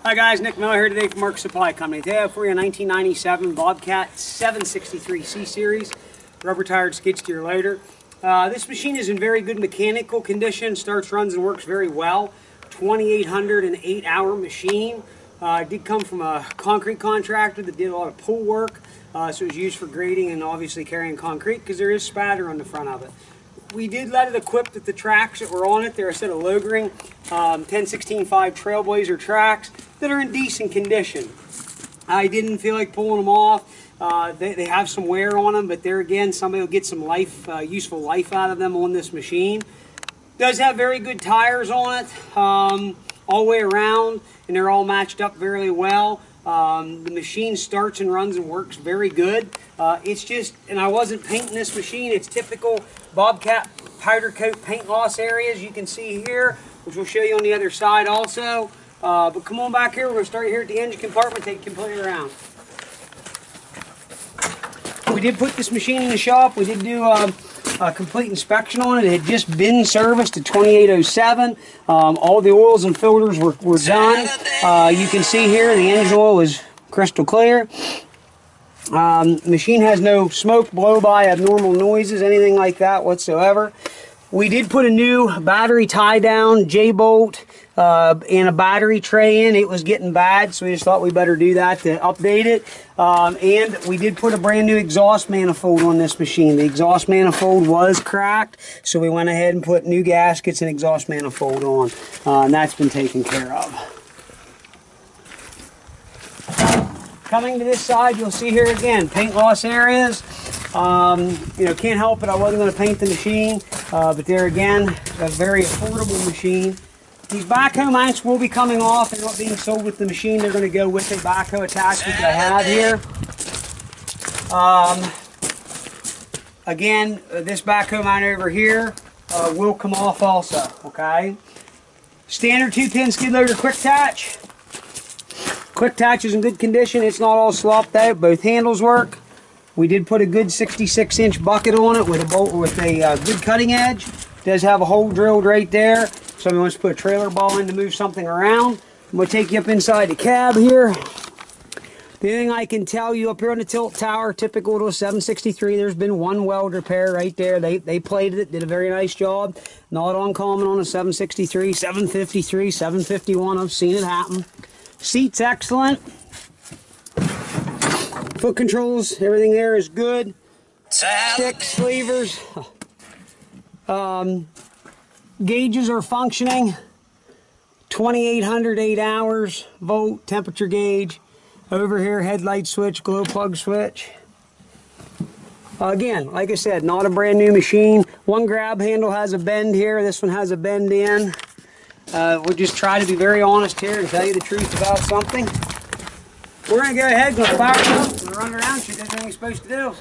Hi guys, Nick Miller here today from Mark Supply Company. Today I have for you a 1997 Bobcat 763 C Series rubber tired skid steer loader. This machine is in very good mechanical condition, starts, runs, and works very well. 2,808 hour machine. It did come from a concrete contractor that did a lot of pull work, so it was used for grading and obviously carrying concrete because there is spatter on the front of it. We did let it equipped with the tracks that were on it. They're a set of Loegering 10-16-5 Trailblazer tracks that are in decent condition. I didn't feel like pulling them off. They have some wear on them, but there again, somebody will get some life, useful life out of them on this machine. Does have very good tires on it, all the way around, and they're all matched up very well. The machine starts and runs and works very good. It's just, and I wasn't painting this machine, it's typical Bobcat powder coat paint loss areas you can see here, which we'll show you on the other side also. But come on back here, we're going to start here at the engine compartment, take it completely around. We did put this machine in the shop. We did do a complete inspection on it. It had just been serviced at 2807. All the oils and filters were done. You can see here the engine oil is crystal clear. Machine has no smoke, blow-by, abnormal noises, anything like that whatsoever. We did put a new battery tie-down, J-bolt, and a battery tray in. It was getting bad, so we just thought we better do that to update it. And we did put a brand new exhaust manifold on this machine. The exhaust manifold was cracked, so we went ahead and put new gaskets and exhaust manifold on. And that's been taken care of. Coming to this side, you'll see here again, paint loss areas. You know, can't help it, I wasn't going to paint the machine, but there again, a very affordable machine. These backhoe mounts will be coming off. They're not being sold with the machine. They're going to go with the backhoe attachment that I have here. Again, this backhoe mount over here will come off also, okay? Standard 210 skid loader quick attach. Quick attach is in good condition. It's not all slopped out. Both handles work. We did put a good 66-inch bucket on it with a bolt with a good cutting edge. It does have a hole drilled right there. Somebody wants to put a trailer ball in to move something around. I'm going to take you up inside the cab here. The only thing I can tell you up here on the tilt tower, typical to a 763, there's been one weld repair right there. They plated it, did a very nice job. Not uncommon on a 763, 753, 751. I've seen it happen. Seat's excellent. Foot controls, everything there is good. Sticks, levers. Gauges are functioning. 2,808 hours, volt, temperature gauge. Over here, headlight switch, glow plug switch. Again, like I said, not a brand new machine. One grab handle has a bend here. This one has a bend in. We'll just try to be very honest here and tell you the truth about something. We're going to go ahead and fire it up and run around, shoot everything we're supposed to do.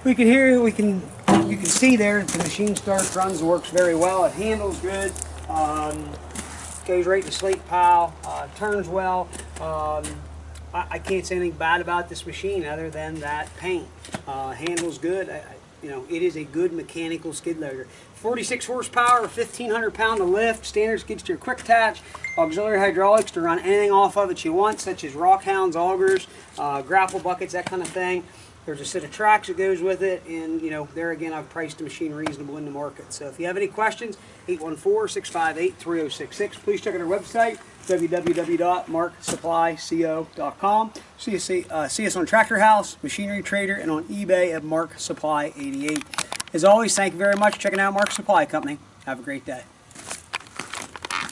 You can see there the machine starts, runs, works very well. It handles good. Goes right to slate pile. Turns well. I can't say anything bad about this machine other than that paint. Handles good. It is a good mechanical skid loader. 46 horsepower, 1,500 pound of lift, standard skid steer quick attach, auxiliary hydraulics to run anything off of it you want, such as rock hounds, augers, grapple buckets, that kind of thing. There's a set of tracks that goes with it, and there again, I've priced the machine reasonable in the market. So if you have any questions, 814-658-3066. Please check out our website, www.marksupplyco.com. See us on Tractor House, Machinery Trader, and on eBay at Mark Supply 88. As always, thank you very much for checking out Mark Supply Company. Have a great day.